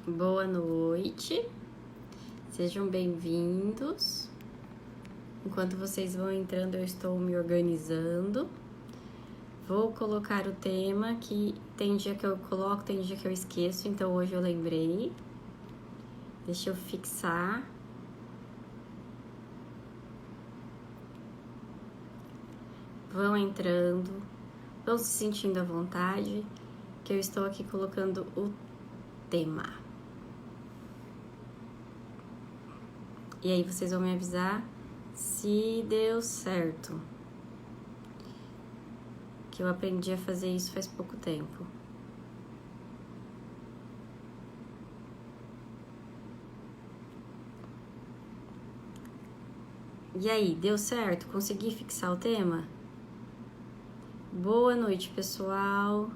Boa noite, sejam bem-vindos. Enquanto vocês vão entrando, eu estou me organizando. Vou colocar o tema que tem dia que eu coloco, tem dia que eu esqueço, então hoje eu lembrei. Deixa eu fixar. Vão entrando, vão se sentindo à vontade, que eu estou aqui colocando o tema. E aí vocês vão me avisar se deu certo. Que eu aprendi a fazer isso faz pouco tempo. E aí, deu certo? Consegui fixar o tema? Boa noite, pessoal.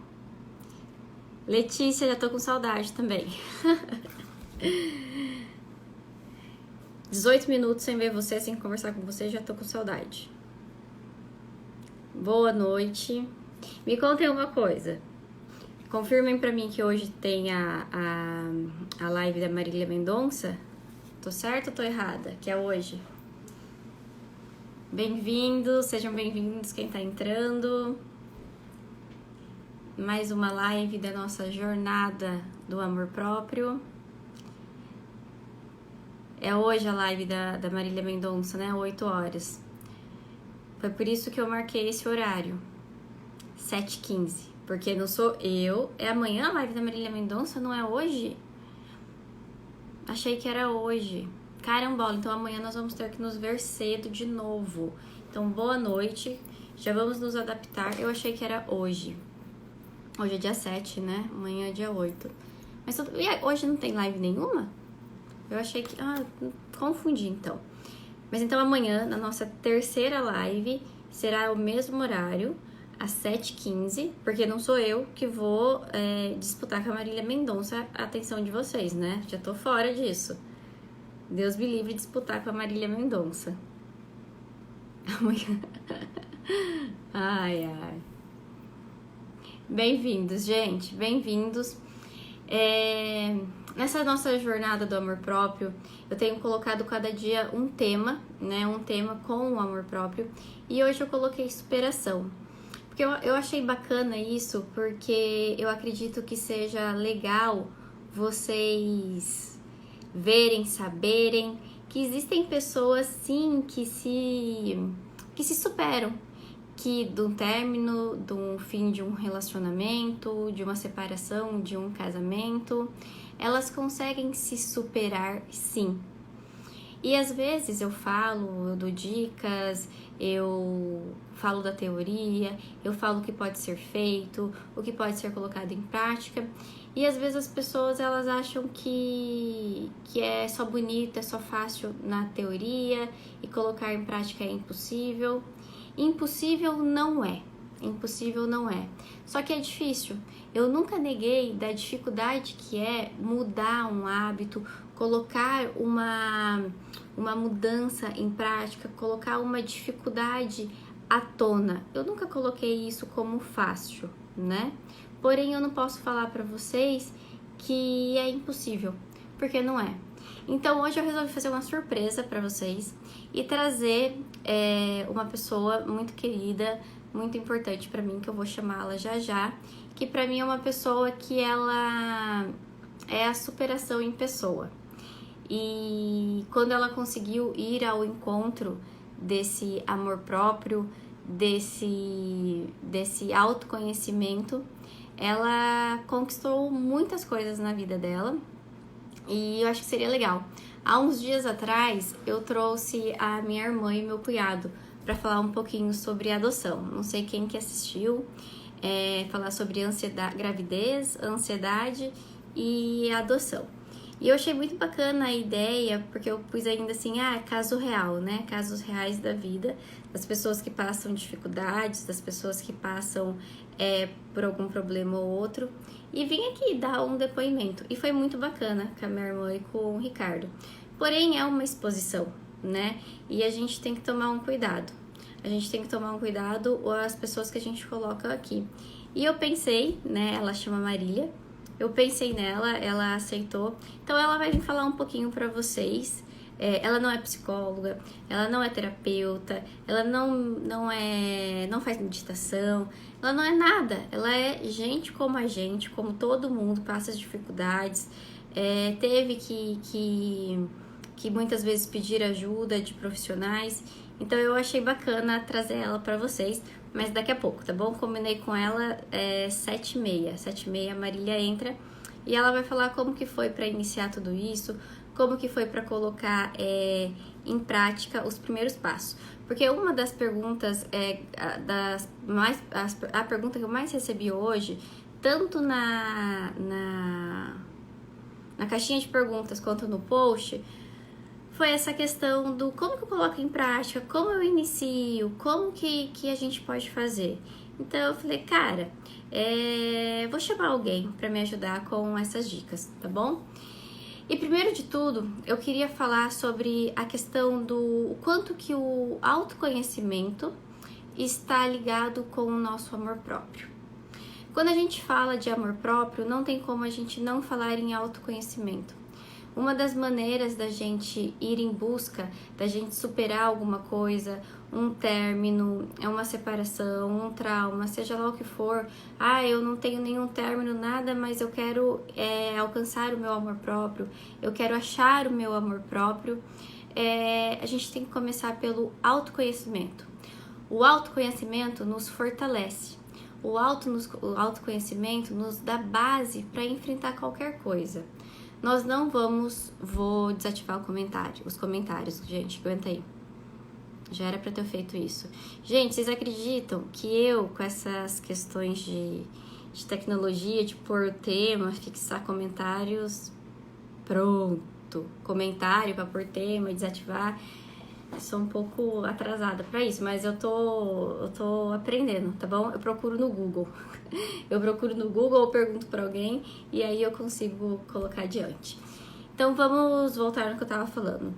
Letícia, já tô com saudade também. 18 minutos sem ver você, sem conversar com você, já tô com saudade. Boa noite. Me contem uma coisa. Confirmem pra mim que hoje tem a live da Marília Mendonça. Tô certa ou tô errada? Que é hoje. Bem-vindos, sejam bem-vindos quem tá entrando. Mais uma live da nossa jornada do amor próprio. É hoje a live da Marília Mendonça, né? 8 horas. Foi por isso que eu marquei esse horário. 7h15. Porque não sou eu. É amanhã a live da Marília Mendonça, não é hoje? Achei que era hoje. Carambola, então amanhã nós vamos ter que nos ver cedo de novo. Então, boa noite. Já vamos nos adaptar. Eu achei que era hoje. Hoje é dia 7, né? Amanhã é dia 8. Mas hoje não tem live nenhuma? Eu achei que... confundi então. Mas então amanhã, na nossa terceira live, será o mesmo horário, às 7h15, porque não sou eu que vou disputar com a Marília Mendonça a atenção de vocês, né? Já tô fora disso. Deus me livre de disputar com a Marília Mendonça. Amanhã. Ai. Bem-vindos, gente. Bem-vindos. Nessa nossa jornada do amor próprio, eu tenho colocado cada dia um tema, né? Um tema com o amor próprio. E hoje eu coloquei superação. Porque eu achei bacana isso, porque eu acredito que seja legal vocês verem, saberem que existem pessoas, sim, que se superam. Que do término, do fim de um relacionamento, de uma separação, de um casamento, elas conseguem se superar, sim. E às vezes eu falo, eu dou dicas, eu falo da teoria, eu falo o que pode ser feito, o que pode ser colocado em prática. E às vezes as pessoas elas acham que é só bonito, é só fácil na teoria e colocar em prática é impossível. Impossível não é. Impossível não é. Só que é difícil. Eu nunca neguei da dificuldade que é mudar um hábito, colocar uma mudança em prática, colocar uma dificuldade à tona. Eu nunca coloquei isso como fácil, né? Porém, eu não posso falar para vocês que é impossível, porque não é. Então, hoje eu resolvi fazer uma surpresa para vocês e trazer uma pessoa muito querida, muito importante para mim, que eu vou chamá-la já já, que para mim é uma pessoa que ela é a superação em pessoa. E quando ela conseguiu ir ao encontro desse amor próprio, desse autoconhecimento, ela conquistou muitas coisas na vida dela. E eu acho que seria legal. Há uns dias atrás, eu trouxe a minha irmã e meu cunhado para falar um pouquinho sobre adoção. Não sei quem que assistiu, falar sobre gravidez, ansiedade e adoção. E eu achei muito bacana a ideia, porque eu pus ainda assim, caso real, né? Casos reais da vida, das pessoas que passam dificuldades, das pessoas que passam por algum problema ou outro. E vim aqui dar um depoimento. E foi muito bacana com a minha irmã e com o Ricardo. Porém, é uma exposição, né? E a gente tem que tomar um cuidado. A gente tem que tomar um cuidado as pessoas que a gente coloca aqui. E eu pensei, né? Ela chama Marília. Eu pensei nela, ela aceitou. Então ela vai vir falar um pouquinho pra vocês. Ela não é psicóloga, ela não é terapeuta, ela não faz meditação, ela não é nada. Ela é gente como a gente, como todo mundo, passa as dificuldades, teve que muitas vezes pedir ajuda de profissionais. Então eu achei bacana trazer ela pra vocês, mas daqui a pouco, tá bom? Combinei com ela 7h30. 7h30 a Marília entra e ela vai falar como que foi para iniciar tudo isso, como que foi para colocar em prática os primeiros passos. Porque uma das perguntas, a pergunta que eu mais recebi hoje, tanto na caixinha de perguntas quanto no post, foi essa questão do como que eu coloco em prática, como eu inicio, como que a gente pode fazer. Então eu falei, cara, vou chamar alguém para me ajudar com essas dicas, tá bom? E primeiro de tudo, eu queria falar sobre a questão do quanto que o autoconhecimento está ligado com o nosso amor próprio. Quando a gente fala de amor próprio, não tem como a gente não falar em autoconhecimento. Uma das maneiras da gente ir em busca, da gente superar alguma coisa, um término, uma separação, um trauma, seja lá o que for. Eu não tenho nenhum término, nada, mas eu quero alcançar o meu amor próprio, eu quero achar o meu amor próprio. A gente tem que começar pelo autoconhecimento. O autoconhecimento nos fortalece. O autoconhecimento nos dá base para enfrentar qualquer coisa. Nós não vou desativar os comentários, gente, aguenta aí. Já era pra ter feito isso. Gente, vocês acreditam que eu, com essas questões de tecnologia, de pôr tema, fixar comentários, pronto, comentário pra pôr tema, desativar, eu sou um pouco atrasada pra isso, mas eu tô aprendendo, tá bom? Eu procuro no Google. Eu pergunto pra alguém e aí eu consigo colocar adiante. Então vamos voltar no que eu tava falando.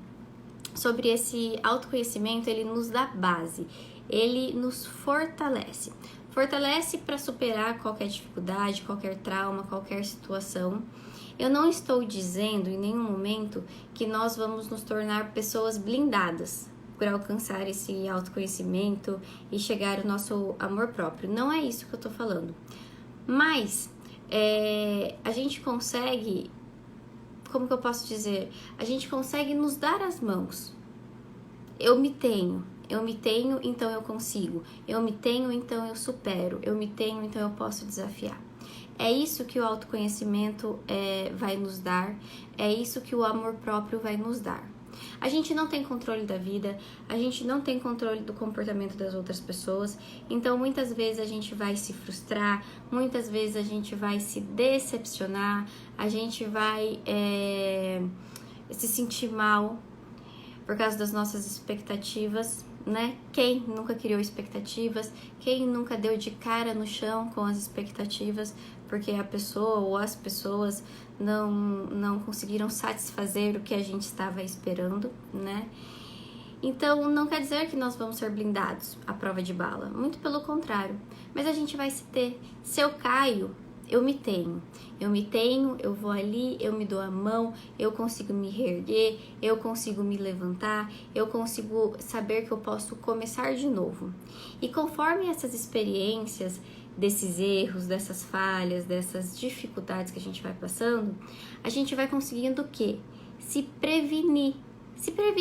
Sobre esse autoconhecimento, ele nos dá base, ele nos fortalece. Fortalece para superar qualquer dificuldade, qualquer trauma, qualquer situação. Eu não estou dizendo em nenhum momento que nós vamos nos tornar pessoas blindadas por alcançar esse autoconhecimento e chegar ao nosso amor próprio. Não é isso que eu tô falando. Mas a gente consegue, como que eu posso dizer? A gente consegue nos dar as mãos. Eu me tenho, então eu consigo. Eu me tenho, então eu supero. Eu me tenho, então eu posso desafiar. É isso que o autoconhecimento vai nos dar, é isso que o amor próprio vai nos dar. A gente não tem controle da vida, a gente não tem controle do comportamento das outras pessoas, então muitas vezes a gente vai se frustrar, muitas vezes a gente vai se decepcionar, a gente vai se sentir mal por causa das nossas expectativas, né? Quem nunca criou expectativas? Quem nunca deu de cara no chão com as expectativas porque a pessoa ou as pessoas não conseguiram satisfazer o que a gente estava esperando, né? Então, não quer dizer que nós vamos ser blindados à prova de bala, muito pelo contrário. Mas a gente vai se ter. Se eu caio, eu me tenho, eu vou ali, eu me dou a mão, eu consigo me reerguer, eu consigo me levantar, eu consigo saber que eu posso começar de novo. E conforme essas experiências, desses erros, dessas falhas, dessas dificuldades que a gente vai passando, a gente vai conseguindo o quê? Se prevenir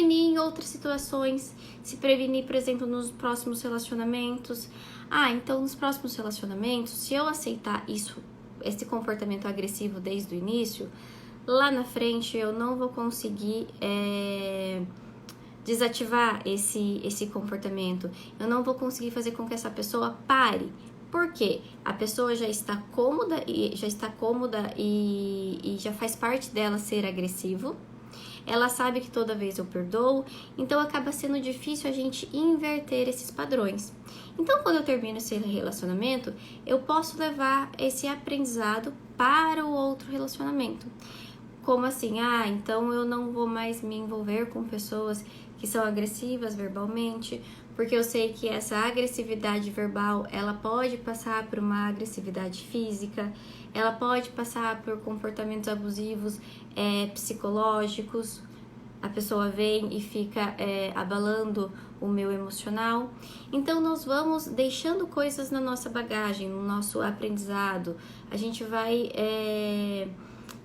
em outras situações, se prevenir, por exemplo, nos próximos relacionamentos. Então nos próximos relacionamentos, se eu aceitar esse comportamento agressivo desde o início, lá na frente eu não vou conseguir desativar esse comportamento, eu não vou conseguir fazer com que essa pessoa pare. Por quê? A pessoa já está cômoda e já faz parte dela ser agressivo. Ela sabe que toda vez eu perdoo, então acaba sendo difícil a gente inverter esses padrões. Então, quando eu termino esse relacionamento, eu posso levar esse aprendizado para o outro relacionamento. Como assim? Ah, então eu não vou mais me envolver com pessoas que são agressivas verbalmente, porque eu sei que essa agressividade verbal, ela pode passar por uma agressividade física, ela pode passar por comportamentos abusivos psicológicos. A pessoa vem e fica abalando o meu emocional. Então, nós vamos deixando coisas na nossa bagagem, no nosso aprendizado. A gente vai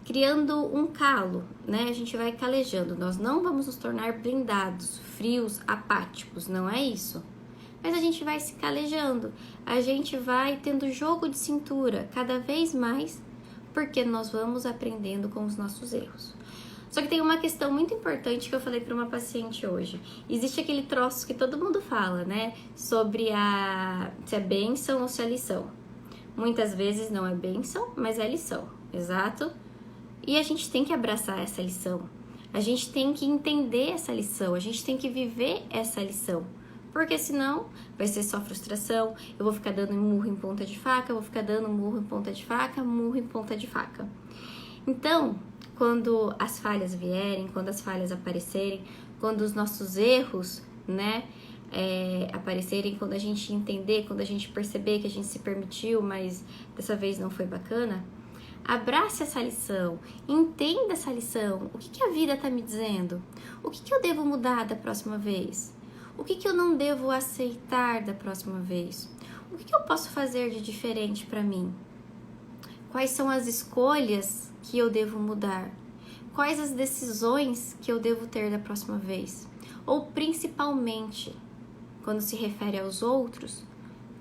criando um calo, né? A gente vai calejando. Nós não vamos nos tornar blindados, frios, apáticos, não é isso. Mas a gente vai se calejando. A gente vai tendo jogo de cintura cada vez mais, porque nós vamos aprendendo com os nossos erros. Só que tem uma questão muito importante que eu falei para uma paciente hoje. Existe aquele troço que todo mundo fala, né? Sobre se é bênção ou se é lição. Muitas vezes não é bênção, mas é lição, exato? E a gente tem que abraçar essa lição. A gente tem que entender essa lição. A gente tem que viver essa lição. Porque senão vai ser só frustração. Eu vou ficar dando murro em ponta de faca, eu vou ficar dando murro em ponta de faca, murro em ponta de faca. Então, quando as falhas vierem, quando as falhas aparecerem, quando os nossos erros, né, aparecerem, quando a gente entender, quando a gente perceber que a gente se permitiu, mas dessa vez não foi bacana, abrace essa lição, entenda essa lição. O que a vida está me dizendo? O que eu devo mudar da próxima vez? O que eu não devo aceitar da próxima vez? O que eu posso fazer de diferente para mim? Quais são as escolhas que eu devo mudar? Quais as decisões que eu devo ter da próxima vez? Ou principalmente, quando se refere aos outros,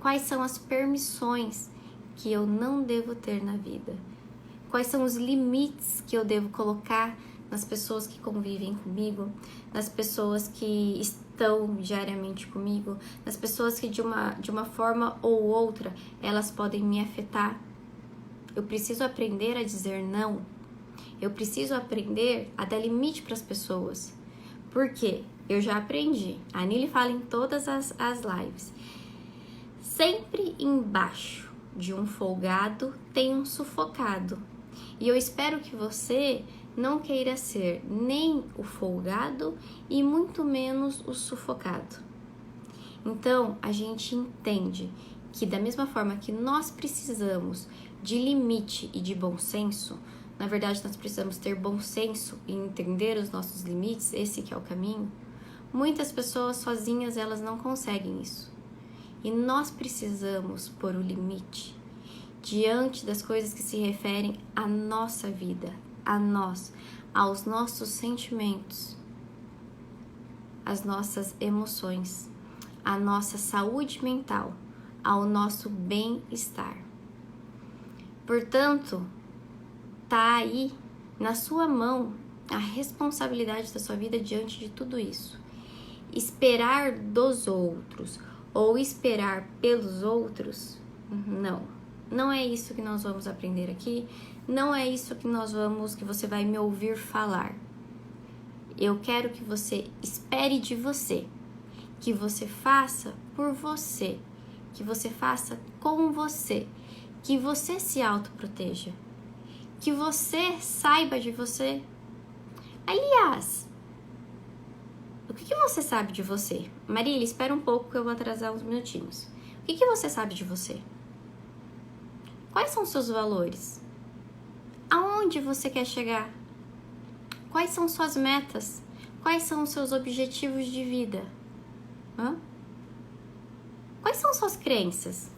quais são as permissões que eu não devo ter na vida? Quais são os limites que eu devo colocar nas pessoas que convivem comigo, nas pessoas que estão diariamente comigo, nas pessoas que de uma forma ou outra elas podem me afetar? Eu preciso aprender a dizer não. Eu preciso aprender a dar limite para as pessoas. Por quê? Eu já aprendi. A Nili fala em todas as lives. Sempre embaixo de um folgado tem um sufocado. E eu espero que você não queira ser nem o folgado e muito menos o sufocado. Então, a gente entende que da mesma forma que nós precisamos de limite e de bom senso, na verdade nós precisamos ter bom senso e entender os nossos limites, esse que é o caminho. Muitas pessoas sozinhas elas não conseguem isso. E nós precisamos pôr o limite diante das coisas que se referem à nossa vida, a nós, aos nossos sentimentos, às nossas emoções, à nossa saúde mental, ao nosso bem-estar. Portanto, tá aí na sua mão a responsabilidade da sua vida diante de tudo isso. Esperar dos outros ou esperar pelos outros, não é isso que nós vamos aprender aqui, não é isso que você vai me ouvir falar. Eu quero que você espere de você, que você faça por você, que você faça com você, que você se autoproteja, que você saiba de você. Aliás, o que você sabe de você? Marília, espera um pouco que eu vou atrasar uns minutinhos. O que você sabe de você? Quais são os seus valores? Aonde você quer chegar? Quais são suas metas? Quais são os seus objetivos de vida? Quais são suas crenças?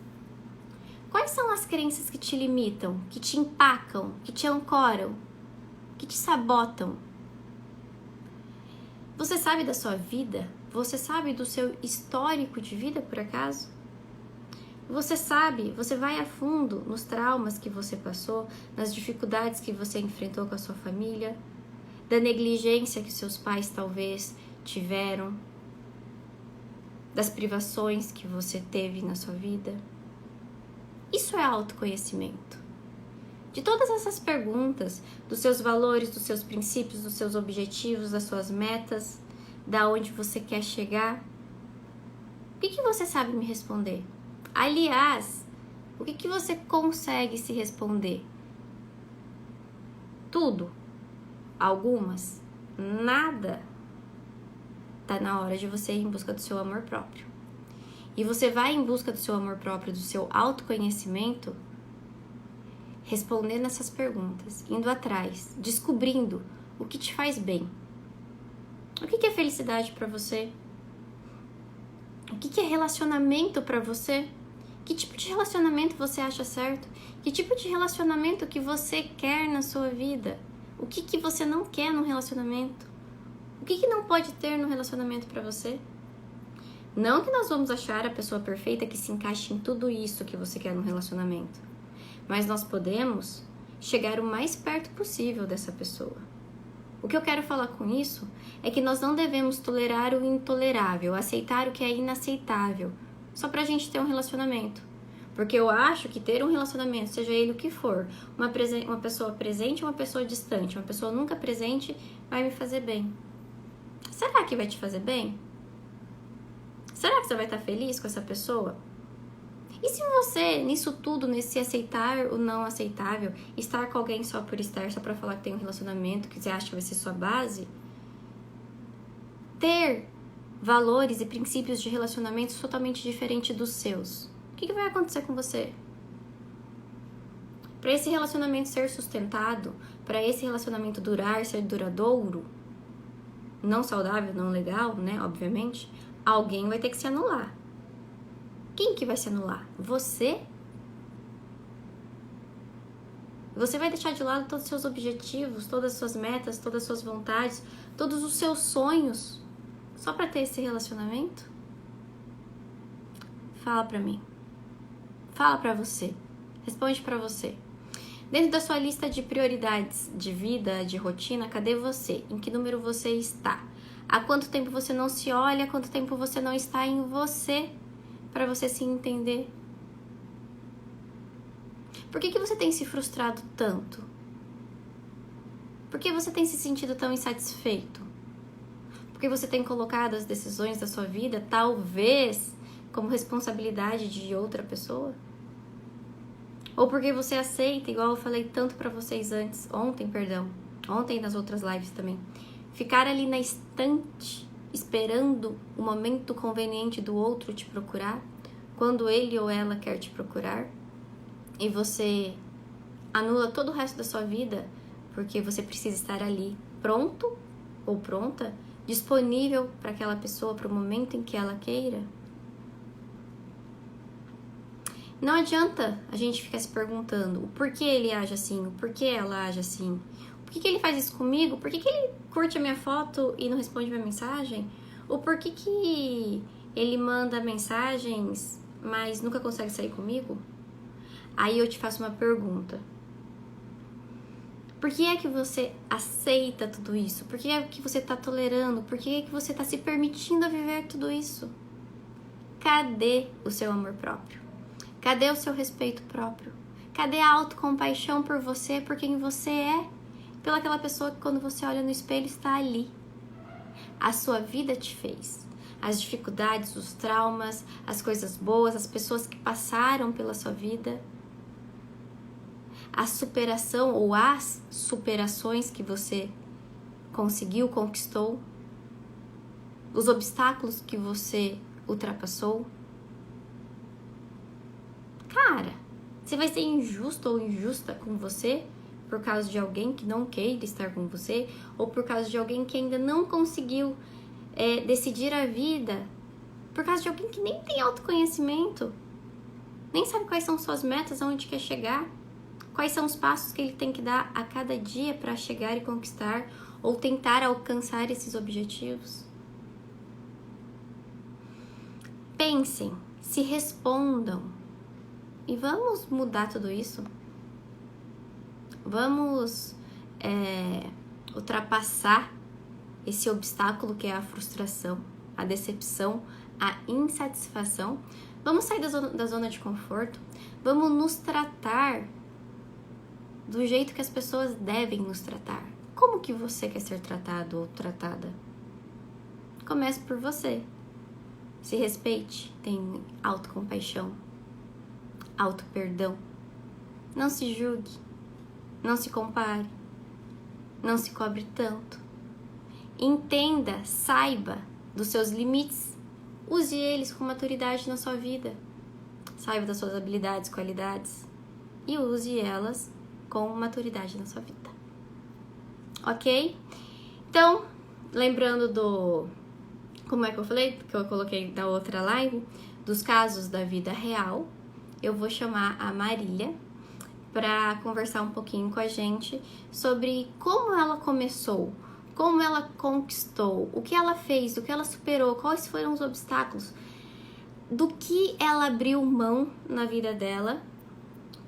Quais são as crenças que te limitam, que te empacam, que te ancoram, que te sabotam? Você sabe da sua vida? Você sabe do seu histórico de vida, por acaso? Você sabe, você vai a fundo nos traumas que você passou, nas dificuldades que você enfrentou com a sua família, da negligência que seus pais talvez tiveram, das privações que você teve na sua vida. Isso é autoconhecimento. De todas essas perguntas, dos seus valores, dos seus princípios, dos seus objetivos, das suas metas, da onde você quer chegar, o que você sabe me responder? Aliás, o que você consegue se responder? Tudo. Algumas? Nada. Tá na hora de você ir em busca do seu amor próprio. E você vai em busca do seu amor próprio, do seu autoconhecimento, respondendo essas perguntas, indo atrás, descobrindo o que te faz bem. O que é felicidade pra você? O que é relacionamento pra você? Que tipo de relacionamento você acha certo? Que tipo de relacionamento que você quer na sua vida? O que você não quer no relacionamento? O que não pode ter no relacionamento pra você? Não que nós vamos achar a pessoa perfeita que se encaixe em tudo isso que você quer no relacionamento. Mas nós podemos chegar o mais perto possível dessa pessoa. O que eu quero falar com isso é que nós não devemos tolerar o intolerável, aceitar o que é inaceitável, só pra gente ter um relacionamento. Porque eu acho que ter um relacionamento, seja ele o que for, uma pessoa presente ou uma pessoa distante, uma pessoa nunca presente, vai me fazer bem. Será que vai te fazer bem? Será que você vai estar feliz com essa pessoa? E se você, nisso tudo, nesse aceitar o não aceitável, estar com alguém só por estar, só pra falar que tem um relacionamento, que você acha que vai ser sua base, ter valores e princípios de relacionamentos totalmente diferentes dos seus, o que vai acontecer com você? Para esse relacionamento ser sustentado, para esse relacionamento durar, ser duradouro, não saudável, não legal, né, obviamente, alguém vai ter que se anular. Quem que vai se anular? Você? Você vai deixar de lado todos os seus objetivos, todas as suas metas, todas as suas vontades, todos os seus sonhos, só para ter esse relacionamento? Fala pra mim. Fala pra você. Responde pra você. Dentro da sua lista de prioridades de vida, de rotina, cadê você? Em que número você está? Há quanto tempo você não se olha? Há quanto tempo você não está em você? Para você se entender. Por que você tem se frustrado tanto? Por que você tem se sentido tão insatisfeito? Porque você tem colocado as decisões da sua vida, talvez, como responsabilidade de outra pessoa? Ou porque você aceita, igual eu falei tanto pra vocês ontem nas outras lives também, ficar ali na estante, esperando o momento conveniente do outro te procurar, quando ele ou ela quer te procurar, e você anula todo o resto da sua vida, porque você precisa estar ali pronto ou pronta, disponível para aquela pessoa, para o momento em que ela queira. Não adianta a gente ficar se perguntando o porquê ele age assim, o porquê ela age assim, por que ele faz isso comigo, por que ele curte a minha foto e não responde minha mensagem, ou por que ele manda mensagens, mas nunca consegue sair comigo. Aí eu te faço uma pergunta. Por que é que você aceita tudo isso? Por que é que você está tolerando? Por que é que você está se permitindo viver tudo isso? Cadê o seu amor próprio? Cadê o seu respeito próprio? Cadê a autocompaixão por você, por quem você é? Pelaquela pessoa que quando você olha no espelho está ali. A sua vida te fez. As dificuldades, os traumas, as coisas boas, as pessoas que passaram pela sua vida. A superação ou as superações que você conseguiu, conquistou. Os obstáculos que você ultrapassou. Cara, você vai ser injusto ou injusta com você por causa de alguém que não queira estar com você ou por causa de alguém que ainda não conseguiu decidir a vida, por causa de alguém que nem tem autoconhecimento, nem sabe quais são suas metas, aonde quer chegar, quais são os passos que ele tem que dar a cada dia para chegar e conquistar ou tentar alcançar esses objetivos. Pensem, se respondam. E vamos mudar tudo isso? Vamos ultrapassar esse obstáculo que é a frustração, a decepção, a insatisfação. Vamos sair da zona de conforto. Vamos nos tratar do jeito que as pessoas devem nos tratar. Como que você quer ser tratado ou tratada? Comece por você. Se respeite, tenha autocompaixão. Auto-perdão. Não se julgue. Não se compare. Não se cobre tanto. Entenda, saiba dos seus limites. Use eles com maturidade na sua vida. Saiba das suas habilidades, qualidades e use elas com maturidade na sua vida. Ok? Então, lembrando do... Como é que eu falei? Que eu coloquei na outra live, dos casos da vida real, eu vou chamar a Marília para conversar um pouquinho com a gente sobre como ela começou, como ela conquistou, o que ela fez, o que ela superou, quais foram os obstáculos, do que ela abriu mão na vida dela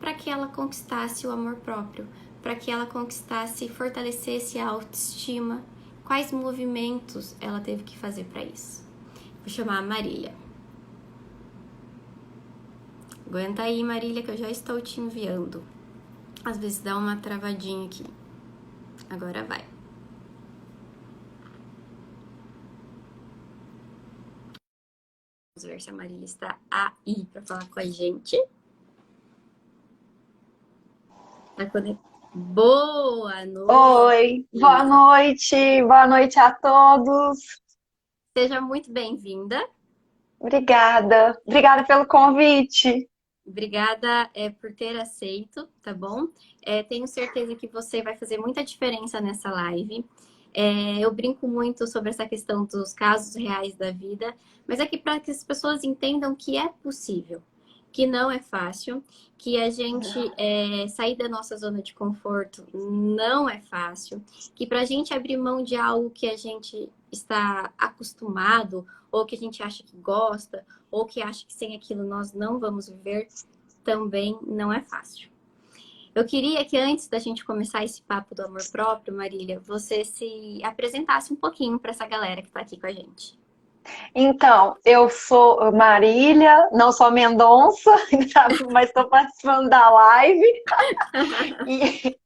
para que ela conquistasse o amor próprio, para que ela conquistasse e fortalecesse a autoestima, quais movimentos ela teve que fazer para isso. Vou chamar a Marília. Aguenta aí, Marília, que eu já estou te enviando. Às vezes dá uma travadinha aqui. Agora vai. Vamos ver se a Marília está aí para falar com a gente. Tá conectada. Boa noite! Oi, boa noite a todos. Seja muito bem-vinda. Obrigada pelo convite. Obrigada por ter aceito, tá bom? Tenho certeza que você vai fazer muita diferença nessa live. Eu brinco muito sobre essa questão dos casos reais da vida, mas é que para que as pessoas entendam que é possível, que não é fácil, que a gente sair da nossa zona de conforto não é fácil, que para a gente abrir mão de algo que a gente está acostumado, ou que a gente acha que gosta, ou que acha que sem aquilo nós não vamos viver, também não é fácil. Eu queria que antes da gente começar esse papo do amor próprio, Marília, você se apresentasse um pouquinho para essa galera que está aqui com a gente. Então, eu sou Marília, não sou Mendonça, mas estou participando da live. E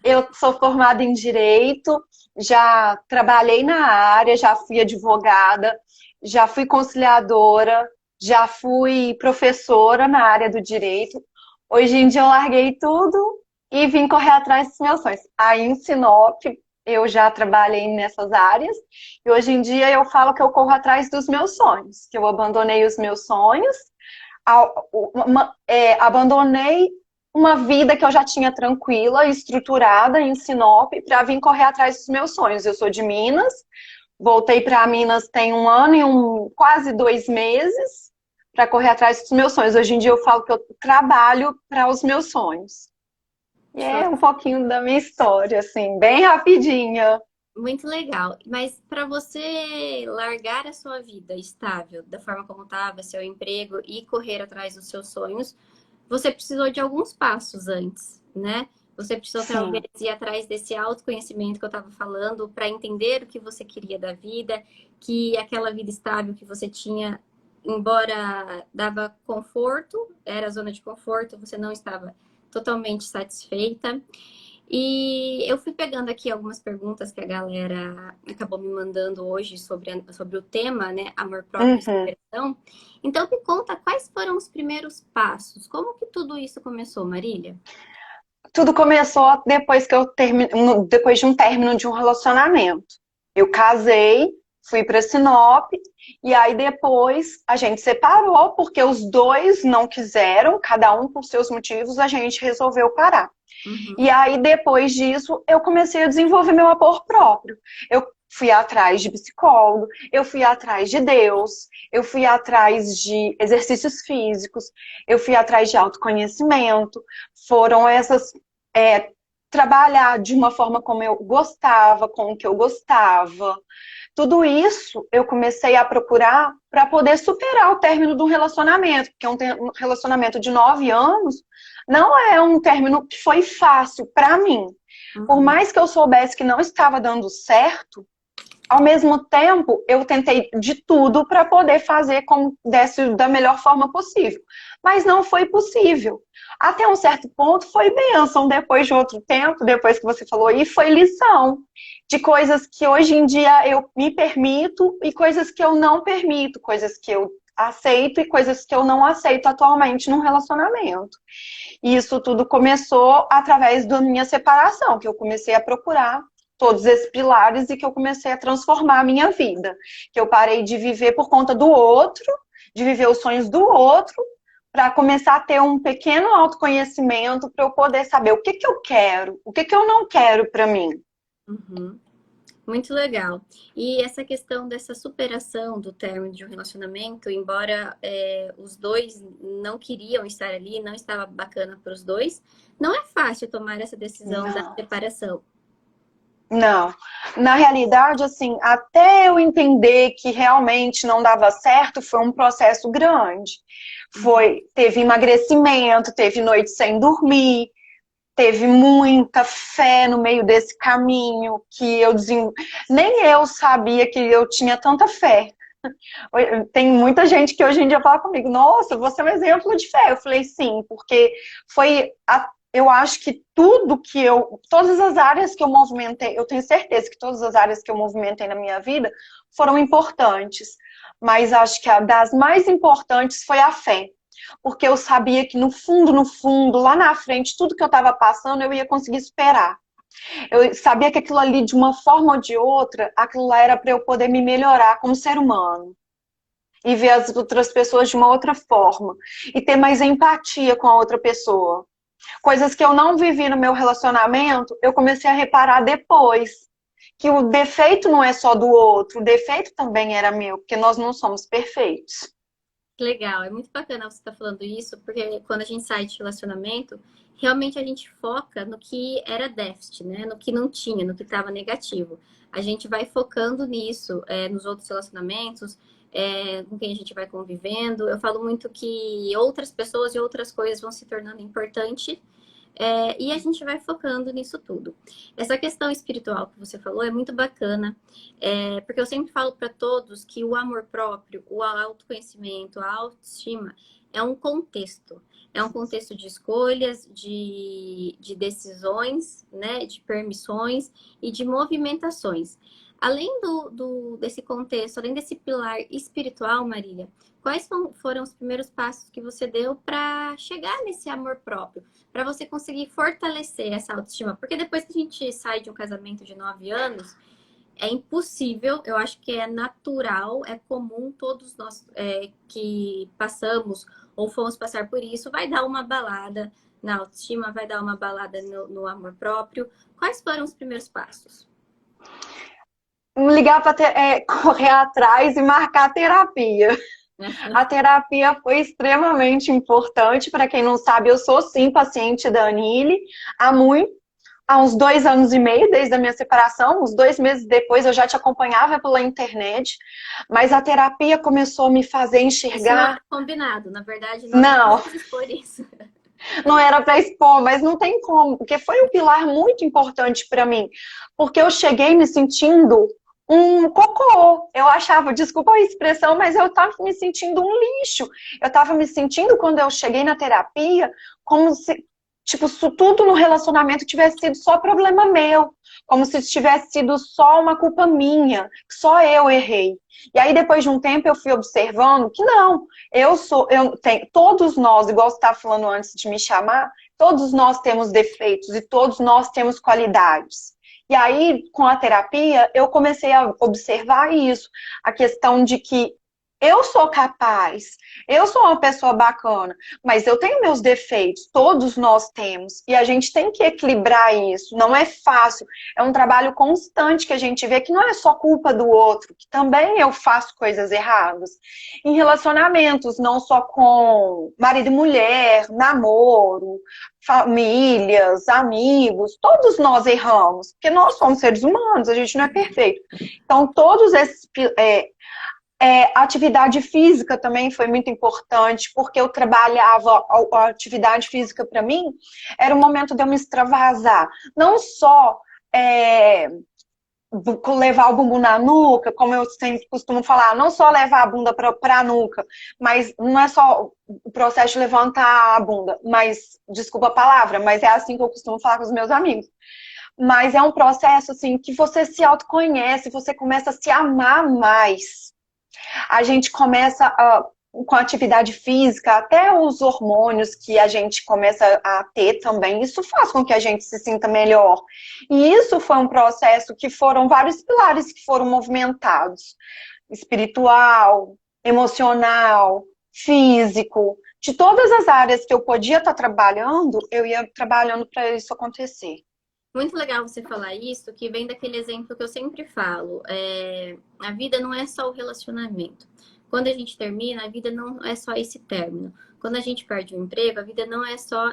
eu sou formada em Direito, já trabalhei na área, já fui advogada, já fui conciliadora, já fui professora na área do direito. Hoje em dia eu larguei tudo e vim correr atrás dos meus sonhos. Aí em Sinop eu já trabalhei nessas áreas e hoje em dia eu falo que eu corro atrás dos meus sonhos, que eu abandonei os meus sonhos, abandonei uma vida que eu já tinha tranquila, estruturada em Sinop, para vir correr atrás dos meus sonhos. Eu sou de Minas, voltei para Minas tem um ano e quase 2 meses para correr atrás dos meus sonhos. Hoje em dia eu falo que eu trabalho para os meus sonhos. E é um pouquinho da minha história, assim, bem rapidinha. Muito legal. Mas para você largar a sua vida estável, da forma como estava, seu emprego, e correr atrás dos seus sonhos, você precisou de alguns passos antes, né? Você precisou Sim. talvez ir atrás desse autoconhecimento que eu estava falando, para entender o que você queria da vida, que aquela vida estável que você tinha, embora dava conforto, era a zona de conforto, você não estava totalmente satisfeita. E eu fui pegando aqui algumas perguntas que a galera acabou me mandando hoje sobre o tema, né? Amor próprio e Uhum. superação. Então, me conta quais foram os primeiros passos? Como que tudo isso começou, Marília? Tudo começou depois de um término de um relacionamento. Eu casei, fui para Sinop e aí depois a gente separou porque os dois não quiseram, cada um por seus motivos, a gente resolveu parar. E Uhum. aí depois disso eu comecei a desenvolver meu amor próprio. Eu fui atrás de psicólogo, eu fui atrás de Deus, eu fui atrás de exercícios físicos, eu fui atrás de autoconhecimento. Foram essas trabalhar de uma forma como eu gostava, com o que eu gostava. Tudo isso eu comecei a procurar para poder superar o término do relacionamento, porque um relacionamento de 9 anos não é um término que foi fácil para mim. Por Uhum. mais que eu soubesse que não estava dando certo, ao mesmo tempo, eu tentei de tudo para poder fazer como desse da melhor forma possível. Mas não foi possível. Até um certo ponto foi bênção, depois de outro tempo, depois que você falou aí, foi lição. De coisas que hoje em dia eu me permito e coisas que eu não permito, coisas que eu aceito e coisas que eu não aceito atualmente num relacionamento. E isso tudo começou através da minha separação, que eu comecei a procurar todos esses pilares e que eu comecei a transformar a minha vida. Que eu parei de viver por conta do outro, de viver os sonhos do outro, para começar a ter um pequeno autoconhecimento para eu poder saber o que que eu quero, o que que eu não quero para mim. Uhum. Muito legal. E essa questão dessa superação do término de um relacionamento, embora os dois não queriam estar ali, não estava bacana para os dois, não é fácil tomar essa decisão da Não. separação. Não, na realidade, assim, até eu entender que realmente não dava certo, foi um processo grande. Teve emagrecimento, teve noite sem dormir, teve muita fé no meio desse caminho que nem eu sabia que eu tinha tanta fé. Tem muita gente que hoje em dia fala comigo, nossa, você é um exemplo de fé. Eu falei, sim, porque eu acho que todas as áreas que eu movimentei, eu tenho certeza que todas as áreas que eu movimentei na minha vida foram importantes, mas acho que a das mais importantes foi a fé. Porque eu sabia que no fundo, lá na frente, tudo que eu estava passando, eu ia conseguir superar. Eu sabia que aquilo ali, de uma forma ou de outra, aquilo lá era para eu poder me melhorar como ser humano. E ver as outras pessoas de uma outra forma. E ter mais empatia com a outra pessoa. Coisas que eu não vivi no meu relacionamento, eu comecei a reparar depois. Que o defeito não é só do outro, o defeito também era meu, porque nós não somos perfeitos. Legal, é muito bacana você estar falando isso, porque quando a gente sai de relacionamento, realmente a gente foca no que era déficit, né? No que não tinha, no que estava negativo. A gente vai focando nisso, nos outros relacionamentos, com quem a gente vai convivendo. Eu falo muito que outras pessoas e outras coisas vão se tornando importantes. E a gente vai focando nisso tudo. Essa questão espiritual que você falou é muito bacana, porque eu sempre falo para todos que o amor próprio, o autoconhecimento, a autoestima é um contexto. É um contexto de escolhas, de decisões, né, de permissões e de movimentações. Além desse contexto, além desse pilar espiritual, Marília, quais foram os primeiros passos que você deu para chegar nesse amor próprio? Para você conseguir fortalecer essa autoestima. Porque depois que a gente sai de um casamento de 9 anos, é impossível, eu acho que é natural, é comum, todos nós que passamos ou fomos passar por isso, vai dar uma balada na autoestima, vai dar uma balada no amor próprio. Quais foram os primeiros passos? Ligar para correr atrás e marcar terapia. A terapia foi extremamente importante. Para quem não sabe, eu sou sim paciente da Anile há uns 2 anos e meio, desde a minha separação. Uns 2 meses depois eu já te acompanhava pela internet, mas a terapia começou a me fazer Isso não enxergar. é combinado, na verdade, nós não Não, vamos expor isso. não era para expor, mas não tem como, porque foi um pilar muito importante para mim, porque eu cheguei me sentindo um cocô. Eu achava, desculpa a expressão, mas eu estava me sentindo um lixo. Eu estava me sentindo, quando eu cheguei na terapia, como se, tipo, se tudo no relacionamento tivesse sido só problema meu. Como se tivesse sido só uma culpa minha, que só eu errei. E aí, depois de um tempo, eu fui observando que não, todos nós, igual você estava falando antes de me chamar, todos nós temos defeitos e todos nós temos qualidades. E aí, com a terapia, eu comecei a observar isso, a questão de que eu sou capaz, eu sou uma pessoa bacana, mas eu tenho meus defeitos, todos nós temos, e a gente tem que equilibrar isso. Não é fácil, é um trabalho constante que a gente vê que não é só culpa do outro, que também eu faço coisas erradas. Em relacionamentos, não só com marido e mulher, namoro, famílias, amigos, todos nós erramos, porque nós somos seres humanos, a gente não é perfeito. Então, todos esses a atividade física também foi muito importante, porque eu trabalhava a atividade física para mim, era o momento de eu me extravasar. Não só levar o bumbum na nuca, como eu sempre costumo falar, não só levar a bunda para a nuca, mas não é só o processo de levantar a bunda, mas, desculpa a palavra, mas é assim que eu costumo falar com os meus amigos. Mas é um processo assim que você se autoconhece, você começa a se amar mais. A gente começa a com a atividade física, até os hormônios que a gente começa a ter também, isso faz com que a gente se sinta melhor. E isso foi um processo que foram vários pilares que foram movimentados. Espiritual, emocional, físico, de todas as áreas que eu podia estar trabalhando, eu ia trabalhando para isso acontecer. Muito legal você falar isso, que vem daquele exemplo que eu sempre falo. A vida não é só o relacionamento. Quando a gente termina, a vida não é só esse término. Quando a gente perde o emprego, a vida não é só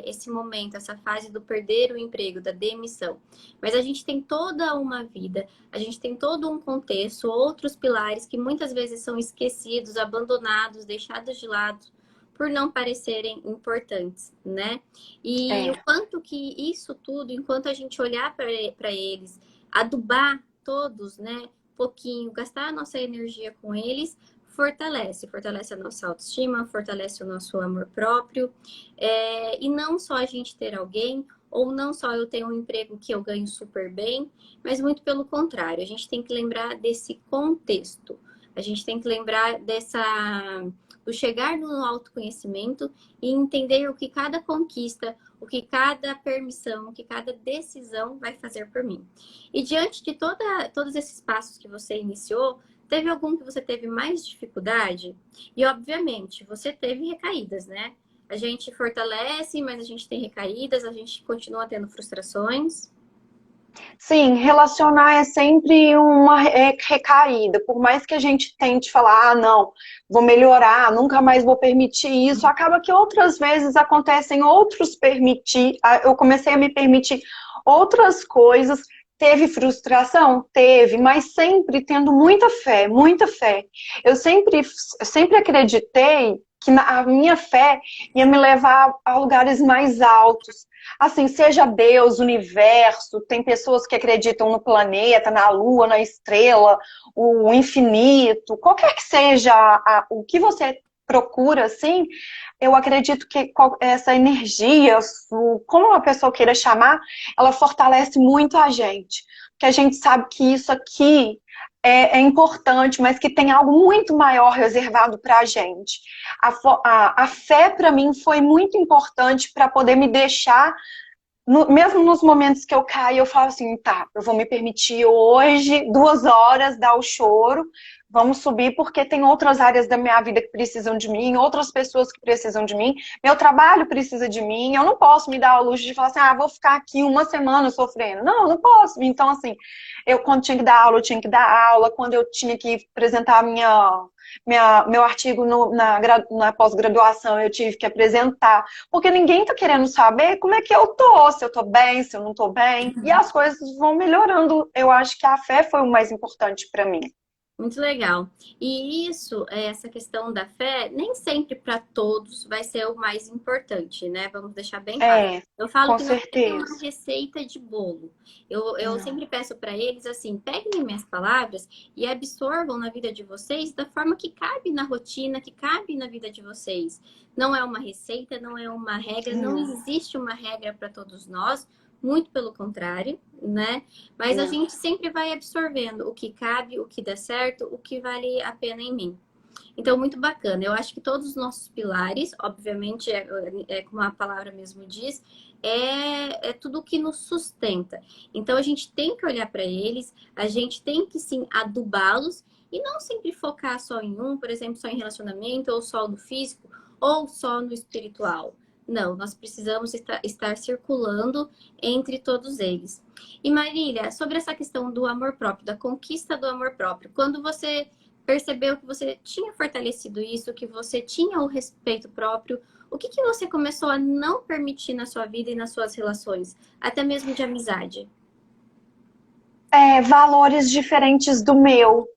esse momento, essa fase do perder o emprego, da demissão. Mas a gente tem toda uma vida, a gente tem todo um contexto, outros pilares que muitas vezes são esquecidos, abandonados, deixados de lado por não parecerem importantes, né? E o É. quanto que isso tudo, enquanto a gente olhar para eles, adubar todos, né? Pouquinho, gastar a nossa energia com eles, fortalece a nossa autoestima, fortalece o nosso amor próprio. E não só a gente ter alguém, ou não só eu ter um emprego que eu ganho super bem, mas muito pelo contrário, a gente tem que lembrar desse contexto. A gente tem que lembrar do chegar no autoconhecimento e entender o que cada conquista, o que cada permissão, o que cada decisão vai fazer por mim. E diante de todos esses passos que você iniciou, teve algum que você teve mais dificuldade? E, obviamente, você teve recaídas, né? A gente fortalece, mas a gente tem recaídas, a gente continua tendo frustrações. Sim, relacionar é sempre uma recaída. Por mais que a gente tente falar, ah, não, vou melhorar, nunca mais vou permitir isso, acaba que outras vezes acontecem outros permitir. Eu comecei a me permitir outras coisas. Teve frustração? Teve, mas sempre tendo muita fé, muita fé. Eu sempre acreditei que a minha fé ia me levar a lugares mais altos. Assim, seja Deus, universo, tem pessoas que acreditam no planeta, na lua, na estrela, o infinito, qualquer que seja o que você procura, assim, eu acredito que essa energia, como uma pessoa queira chamar, ela fortalece muito a gente. Porque a gente sabe que isso aqui é importante, mas que tem algo muito maior reservado para a gente. A fé, para mim, foi muito importante para poder me deixar, mesmo nos momentos que eu caio, eu falo assim, tá, eu vou me permitir hoje, 2 horas, dar o choro, vamos subir, porque tem outras áreas da minha vida que precisam de mim, outras pessoas que precisam de mim, meu trabalho precisa de mim, eu não posso me dar ao luxo de falar assim, vou ficar aqui uma semana sofrendo. Não, eu não posso. Então, assim, quando tinha que dar aula, eu tinha que dar aula, quando eu tinha que apresentar meu artigo na pós-graduação, eu tive que apresentar, porque ninguém tá querendo saber como é que eu tô, se eu tô bem, se eu não tô bem, e as coisas vão melhorando. Eu acho que a fé foi o mais importante para mim. Muito legal. E isso, essa questão da fé, nem sempre para todos vai ser o mais importante, né? Vamos deixar bem claro. É, Eu falo com que não é uma certeza. receita de bolo. Eu Não. sempre peço para eles assim, peguem minhas palavras e absorvam na vida de vocês da forma que cabe na rotina, que cabe na vida de vocês. Não é uma receita, não é uma regra, não Não, existe uma regra para todos nós. Muito pelo contrário, né? Mas a não. gente sempre vai absorvendo o que cabe, o que dá certo, o que vale a pena em mim. Então, muito bacana. Eu acho que todos os nossos pilares, obviamente, como a palavra mesmo diz, é tudo o que nos sustenta. Então, a gente tem que olhar para eles, a gente tem que sim adubá-los e não sempre focar só em um, por exemplo, só em relacionamento, ou só no físico, ou só no espiritual. Não, nós precisamos estar circulando entre todos eles. E Marília, sobre essa questão do amor próprio, da conquista do amor próprio, quando você percebeu que você tinha fortalecido isso, que você tinha o respeito próprio, o que que você começou a não permitir na sua vida e nas suas relações, até mesmo de amizade? Valores diferentes do meu,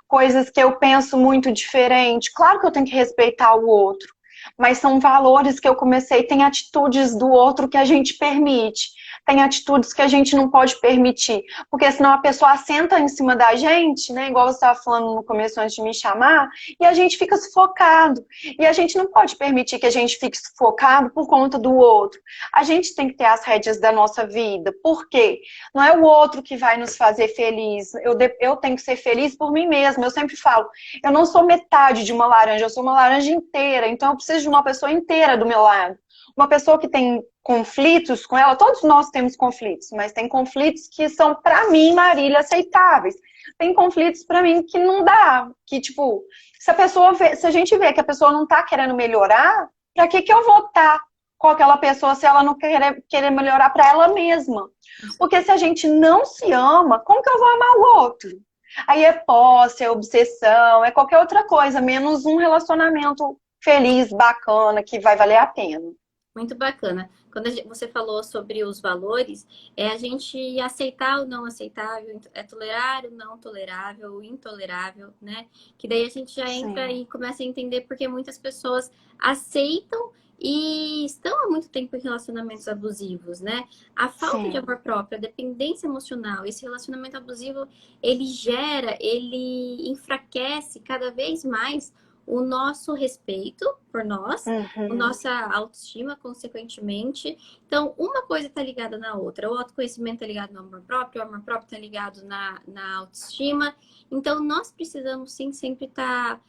coisas que eu penso muito diferente. Claro que eu tenho que respeitar o outro, mas são valores que eu comecei, tem atitudes do outro que a gente permite, tem atitudes que a gente não pode permitir, porque senão a pessoa senta em cima da gente, né, igual você estava falando no começo antes de me chamar, e a gente fica sufocado, e a gente não pode permitir que a gente fique sufocado por conta do outro. A gente tem que ter as rédeas da nossa vida, por quê? Não é o outro que vai nos fazer feliz, eu tenho que ser feliz por mim mesma, eu sempre falo, eu não sou metade de uma laranja, eu sou uma laranja inteira, então eu preciso de uma pessoa inteira do meu lado. Uma pessoa que tem conflitos com ela, todos nós temos conflitos, mas tem conflitos que são, para mim, Marília, aceitáveis. Tem conflitos para mim que não dá, que tipo, se a gente vê que a pessoa não tá querendo melhorar, para que eu vou estar com aquela pessoa se ela não querer melhorar para ela mesma? Porque se a gente não se ama, como que eu vou amar o outro? Aí é posse, é obsessão, é qualquer outra coisa, menos um relacionamento feliz, bacana, que vai valer a pena. Muito bacana. Quando você falou sobre os valores, é a gente aceitar o não aceitável, é tolerar o não tolerável, o intolerável, né? Que daí a gente já entra Sim, e começa a entender porque muitas pessoas aceitam e estão há muito tempo em relacionamentos abusivos, né? A falta de sim, amor próprio, a dependência emocional, esse relacionamento abusivo, ele enfraquece cada vez mais o nosso respeito por nós, a uhum, nossa autoestima, consequentemente. Então, uma coisa está ligada na outra. O autoconhecimento está ligado no amor próprio, o amor próprio está ligado na autoestima. Então, nós precisamos sim sempre estar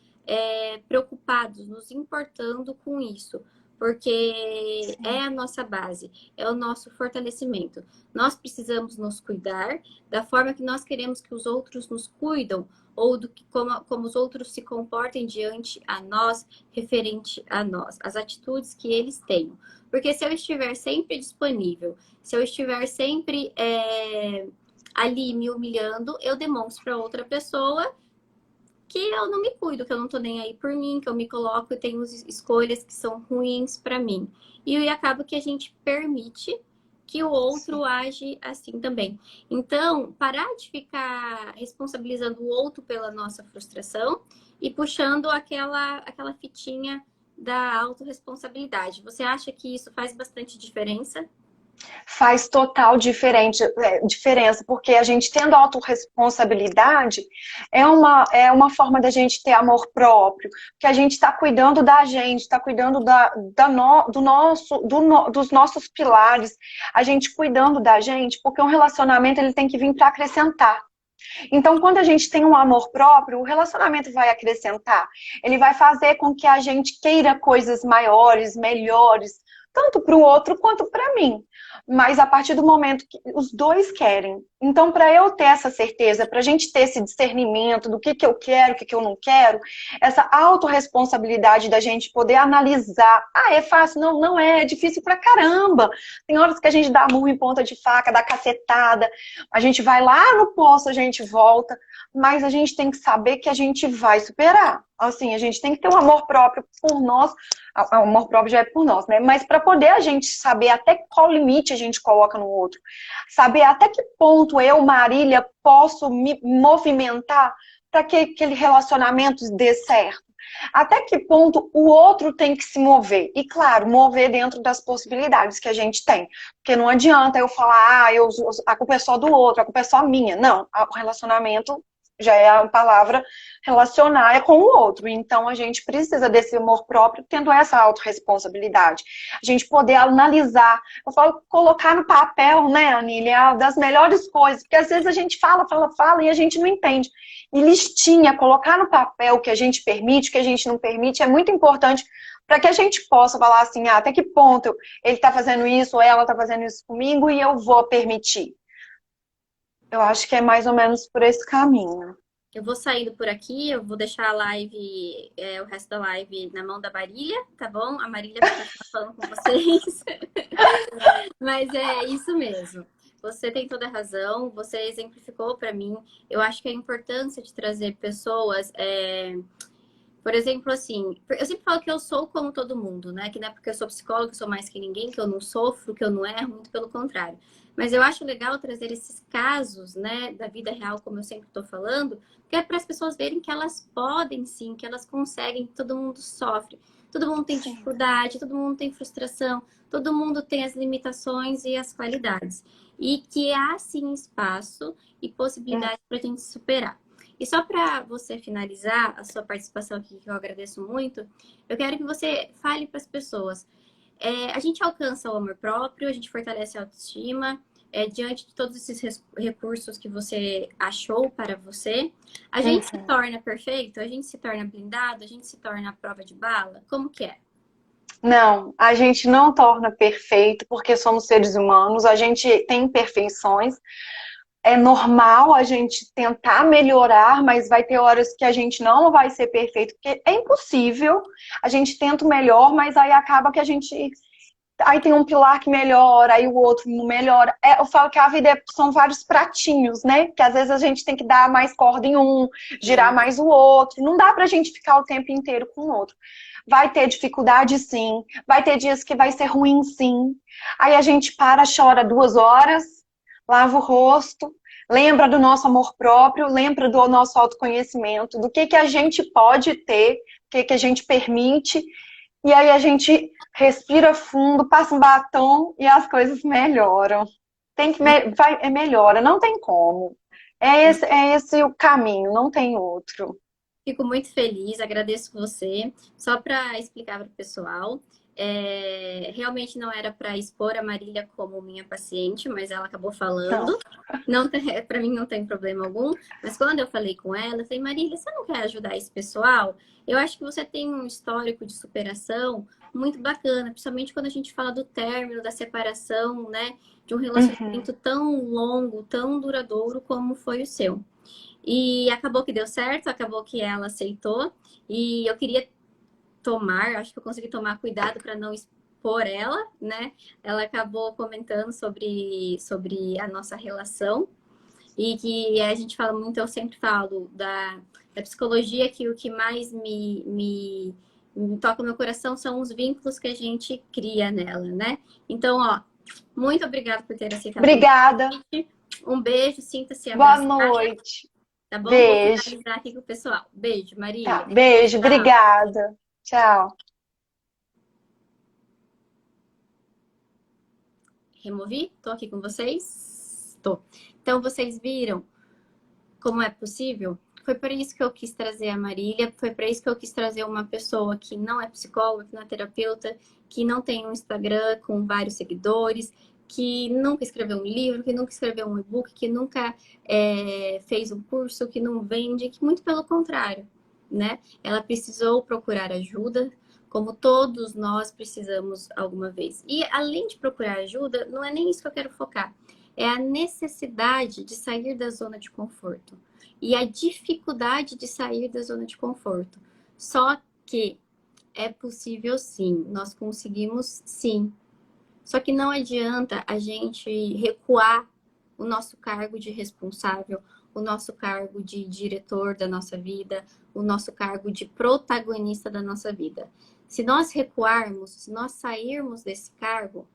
preocupados, nos importando com isso. Porque é sim, a nossa base, é o nosso fortalecimento. Nós precisamos nos cuidar da forma que nós queremos que os outros nos cuidam, ou do que como os outros se comportem diante a nós, referente a nós, as atitudes que eles tenham. Porque se eu estiver sempre disponível, se eu estiver sempre ali me humilhando, eu demonstro para outra pessoa que eu não me cuido, que eu não tô nem aí por mim, que eu me coloco e tenho escolhas que são ruins para mim. E aí acaba que a gente permite que o outro sim. age assim também. Então, parar de ficar responsabilizando o outro pela nossa frustração e puxando aquela fitinha da autorresponsabilidade. Você acha que isso faz bastante diferença? Faz total diferença, porque a gente tendo autorresponsabilidade é uma forma da gente ter amor próprio, que a gente está cuidando da gente, está cuidando dos nossos pilares, a gente cuidando da gente, porque um relacionamento ele tem que vir para acrescentar. Então, quando a gente tem um amor próprio, o relacionamento vai acrescentar. Ele vai fazer com que a gente queira coisas maiores, melhores, tanto para o outro quanto para mim. Mas a partir do momento que os dois querem. Então, para eu ter essa certeza, para a gente ter esse discernimento do que eu quero, o que eu não quero, essa autorresponsabilidade da gente poder analisar. Ah, é fácil? Não, não é. É difícil pra caramba. Tem horas que a gente dá murro em ponta de faca, dá cacetada. A gente vai lá no poço, a gente volta. Mas a gente tem que saber que a gente vai superar. Assim, a gente tem que ter um amor próprio por nós. O amor próprio já é por nós, né? Mas para poder a gente saber até qual limite a gente coloca no outro, saber até que ponto eu, Marília, posso me movimentar para que aquele relacionamento dê certo. Até que ponto o outro tem que se mover. E, claro, mover dentro das possibilidades que a gente tem. Porque não adianta eu falar, a culpa é só do outro, a culpa é só minha. Não, o relacionamento já é a palavra relacionar é com o outro. Então, a gente precisa desse amor próprio, tendo essa autorresponsabilidade. A gente poder analisar, eu falo, colocar no papel, né, Anília, das melhores coisas, porque às vezes a gente fala e a gente não entende. E listinha, colocar no papel o que a gente permite, o que a gente não permite, é muito importante para que a gente possa falar assim, até que ponto ele está fazendo isso ou ela está fazendo isso comigo e eu vou permitir. Eu acho que é mais ou menos por esse caminho. Eu vou saindo por aqui, eu vou deixar a live, o resto da live na mão da Marília, tá bom? A Marília vai continuar falando com vocês. Mas é isso mesmo. Você tem toda a razão, você exemplificou para mim. Eu acho que a importância de trazer pessoas, por exemplo, assim, eu sempre falo que eu sou como todo mundo, né? Que não é porque eu sou psicóloga, que eu sou mais que ninguém, que eu não sofro, que eu não erro, muito pelo contrário. Mas eu acho legal trazer esses casos, né, da vida real, como eu sempre estou falando, que é para as pessoas verem que elas podem sim, que elas conseguem, que todo mundo sofre. Todo mundo tem Sim. dificuldade, todo mundo tem frustração, todo mundo tem as limitações e as qualidades. E que há sim espaço e Hum, possibilidade para a gente superar. E só para você finalizar a sua participação aqui, que eu agradeço muito, eu quero que você fale para as pessoas. A gente alcança o amor próprio, a gente fortalece a autoestima, diante de todos esses recursos que você achou para você. A gente se uhum. torna perfeito, a gente se torna blindado, a gente se torna a prova de bala. Como que é? Não, a gente não torna perfeito porque somos seres humanos, a gente tem imperfeições. É normal a gente tentar melhorar, mas vai ter horas que a gente não vai ser perfeito, porque é impossível. A gente tenta o melhor, mas aí acaba que a gente. Aí tem um pilar que melhora, aí o outro não melhora. Eu falo que a vida são vários pratinhos, né? Que às vezes a gente tem que dar mais corda em um, girar Sim, mais o outro. Não dá pra gente ficar o tempo inteiro com o outro. Vai ter dificuldade, sim. Vai ter dias que vai ser ruim, sim. Aí a gente para, chora 2 horas, lava o rosto, lembra do nosso amor próprio, lembra do nosso autoconhecimento, do que a gente pode ter, o que a gente permite, e aí a gente respira fundo, passa um batom e as coisas melhoram. Tem que melhora, não tem como. É esse o caminho, não tem outro. fico muito feliz, agradeço você. Só para explicar para o pessoal, realmente não era para expor a Marília como minha paciente, mas ela acabou Não. falando. Não, para mim não tem problema algum. Mas quando eu falei com ela, eu falei, Marília, você não quer ajudar esse pessoal? Eu acho que você tem um histórico de superação muito bacana, principalmente quando a gente fala do término, da separação, né? De um Uhum. relacionamento tão longo, tão duradouro como foi o seu. E acabou que deu certo, acabou que ela aceitou. E eu queria tomar, acho que eu consegui tomar cuidado para não expor ela, né? Ela acabou comentando sobre a nossa relação. E que a gente fala muito, eu sempre falo da psicologia, que o que mais me toca o meu coração são os vínculos que a gente cria nela, né? Então, ó, muito obrigada por ter aceitado o meu Obrigada. convite. Um beijo, sinta-se Boa abraçada, noite. tá bom? Vou Beijo. finalizar aqui com o pessoal. Beijo, Tá, Marília. beijo, Tchau. obrigada. Tchau. Removi? Tô aqui com vocês? Tô. Então, vocês viram como é possível? Foi por isso que eu quis trazer a Marília, foi para isso que eu quis trazer uma pessoa que não é psicóloga, que não é terapeuta, que não tem um Instagram com vários seguidores, que nunca escreveu um livro, que nunca escreveu um e-book, que nunca fez um curso, que não vende, que muito pelo contrário, né? Ela precisou procurar ajuda, como todos nós precisamos alguma vez. E além de procurar ajuda, não é nem isso que eu quero focar. É a necessidade de sair da zona de conforto e a dificuldade de sair da zona de conforto. Só que é possível sim, nós conseguimos sim. Só que não adianta a gente recuar o nosso cargo de responsável, o nosso cargo de diretor da nossa vida, o nosso cargo de protagonista da nossa vida. Se nós recuarmos, se nós sairmos desse cargo,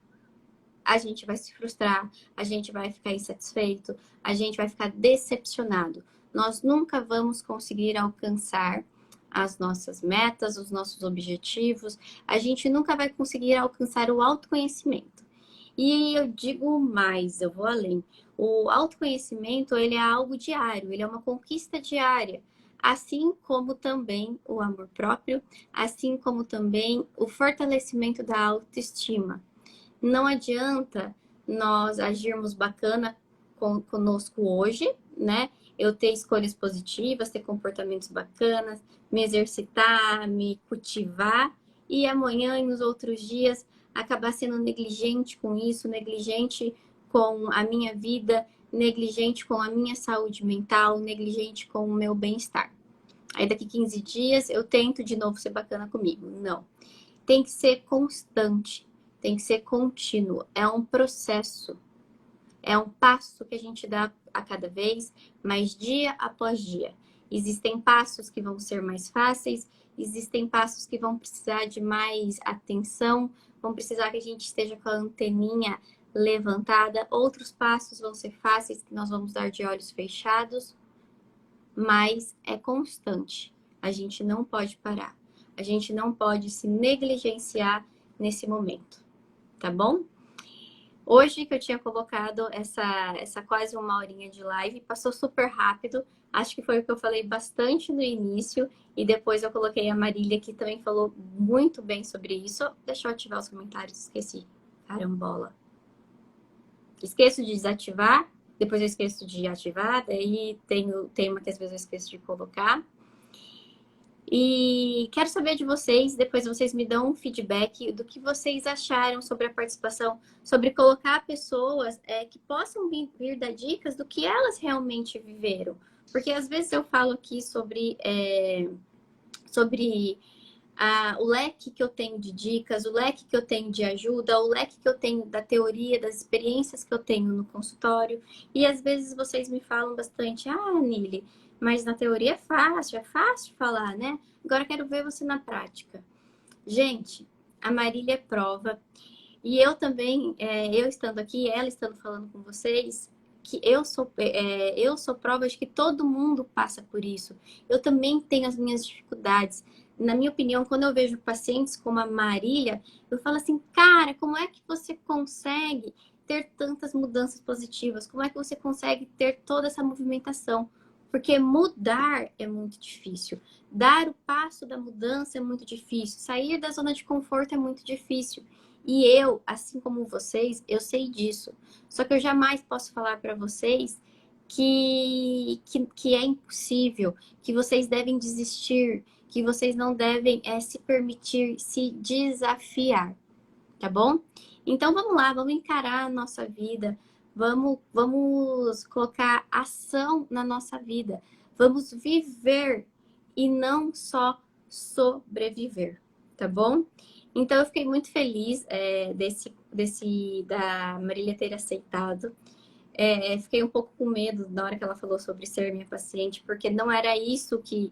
a gente vai se frustrar, a gente vai ficar insatisfeito, a gente vai ficar decepcionado. Nós nunca vamos conseguir alcançar as nossas metas, os nossos objetivos, a gente nunca vai conseguir alcançar o autoconhecimento. E eu digo mais, eu vou além. O autoconhecimento, ele é algo diário, ele é uma conquista diária, assim como também o amor próprio, assim como também o fortalecimento da autoestima. Não adianta nós agirmos bacana conosco hoje, né? Eu ter escolhas positivas, ter comportamentos bacanas, me exercitar, me cultivar e amanhã e nos outros dias acabar sendo negligente com isso, negligente com a minha vida, negligente com a minha saúde mental, negligente com o meu bem-estar. Aí daqui 15 dias eu tento de novo ser bacana comigo. Não. Tem que ser constante, tem que ser contínuo. É um processo, é um passo que a gente dá a cada vez, mas dia após dia. Existem passos que vão ser mais fáceis, existem passos que vão precisar de mais atenção, vão precisar que a gente esteja com a anteninha levantada. Outros passos vão ser fáceis, que nós vamos dar de olhos fechados, mas é constante. A gente não pode parar. A gente não pode se negligenciar nesse momento, tá bom? Hoje que eu tinha colocado essa quase uma horinha de live, passou super rápido. Acho que foi o que eu falei bastante no início. E depois eu coloquei a Marília, que também falou muito bem sobre isso. Deixa eu ativar os comentários, esqueci. Carambola. Esqueço de desativar, depois eu esqueço de ativar. Daí tem o tema que às vezes eu esqueço de colocar. E quero saber de vocês, depois vocês me dão um feedback do que vocês acharam sobre a participação, sobre colocar pessoas que possam vir dar dicas do que elas realmente viveram. Porque às vezes eu falo aqui sobre o leque que eu tenho de dicas, o leque que eu tenho de ajuda, o leque que eu tenho da teoria, das experiências que eu tenho no consultório. E às vezes vocês me falam bastante, Nili, mas na teoria é fácil falar, né? Agora eu quero ver você na prática. Gente, a Marília é prova. E eu também, eu estando aqui, ela estando falando com vocês, que eu sou prova de que todo mundo passa por isso. Eu também tenho as minhas dificuldades. Na minha opinião, quando eu vejo pacientes como a Marília, eu falo assim, cara, como é que você consegue ter tantas mudanças positivas? Como é que você consegue ter toda essa movimentação? Porque mudar é muito difícil. Dar o passo da mudança é muito difícil. Sair da zona de conforto é muito difícil. E eu, assim como vocês, eu sei disso. Só que eu jamais posso falar para vocês que é impossível, que vocês devem desistir, que vocês não devem se permitir se desafiar, tá bom? Então vamos lá, vamos encarar a nossa vida, vamos colocar ação na nossa vida, vamos viver e não só sobreviver, tá bom? Então eu fiquei muito feliz da Marília ter aceitado. Fiquei um pouco com medo na hora que ela falou sobre ser minha paciente, porque não era isso que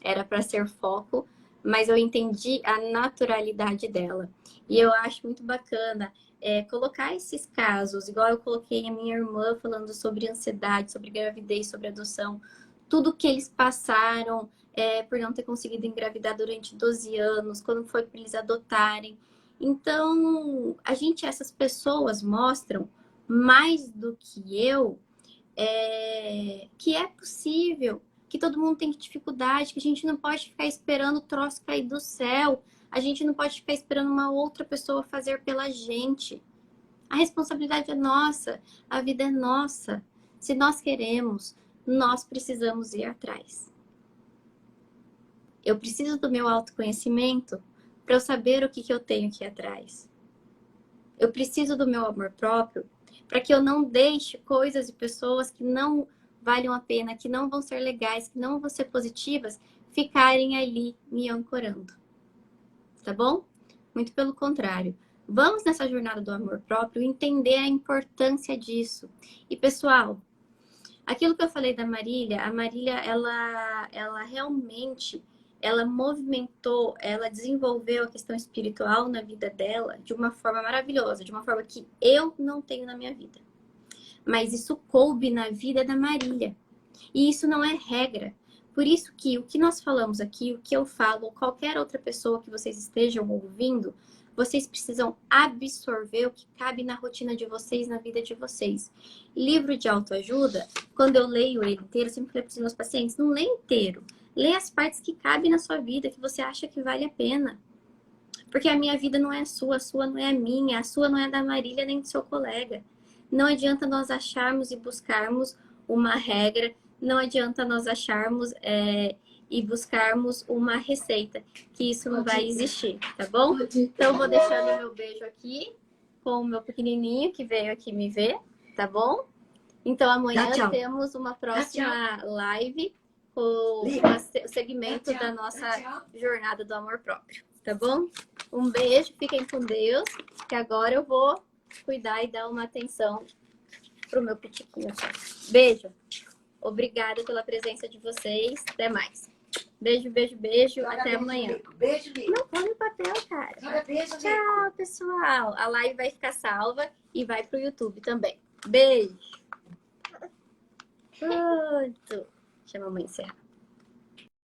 era para ser foco, mas eu entendi a naturalidade dela. E eu acho muito bacana colocar esses casos, igual eu coloquei a minha irmã falando sobre ansiedade, sobre gravidez, sobre adoção, tudo que eles passaram por não ter conseguido engravidar durante 12 anos, quando foi para eles adotarem. Então, essas pessoas mostram mais do que eu, que é possível, que todo mundo tem dificuldade, que a gente não pode ficar esperando o troço cair do céu, a gente não pode ficar esperando uma outra pessoa fazer pela gente. A responsabilidade é nossa, a vida é nossa. Se nós queremos, nós precisamos ir atrás. Eu preciso do meu autoconhecimento para eu saber o que eu tenho que ir atrás. Eu preciso do meu amor próprio para que eu não deixe coisas e pessoas que não valham a pena, que não vão ser legais, que não vão ser positivas, ficarem ali me ancorando. Tá bom? Muito pelo contrário. Vamos nessa jornada do amor próprio entender a importância disso. E, pessoal, aquilo que eu falei da Marília, a Marília, ela realmente, ela movimentou, ela desenvolveu a questão espiritual na vida dela de uma forma maravilhosa, de uma forma que eu não tenho na minha vida. Mas isso coube na vida da Marília. E isso não é regra. Por isso que o que nós falamos aqui, o que eu falo, ou qualquer outra pessoa que vocês estejam ouvindo, vocês precisam absorver o que cabe na rotina de vocês, na vida de vocês. Livro de autoajuda, quando eu leio ele inteiro, eu sempre falei para os meus pacientes, não lê inteiro. Lê as partes que cabem na sua vida, que você acha que vale a pena. Porque a minha vida não é a sua não é a minha, a sua não é da Marília nem do seu colega. Não adianta nós acharmos e buscarmos uma regra, não adianta nós acharmos e buscarmos uma receita, que isso não vai existir, tá bom? Então, eu vou deixando meu beijo aqui com o meu pequenininho que veio aqui me ver, tá bom? Então, amanhã temos uma próxima live com o segmento da nossa jornada do amor próprio, tá bom? Um beijo, fiquem com Deus, que agora eu vou cuidar e dar uma atenção pro meu pitiquinho aqui. Beijo. Obrigada pela presença de vocês. Até mais. Beijo, beijo, beijo. Até amanhã. Beijo, Lico. Não come o papel, cara. Beijo, Tchau, pessoal. A live vai ficar salva e vai pro YouTube também. Beijo. Pronto. Deixa a mamãe encerrar.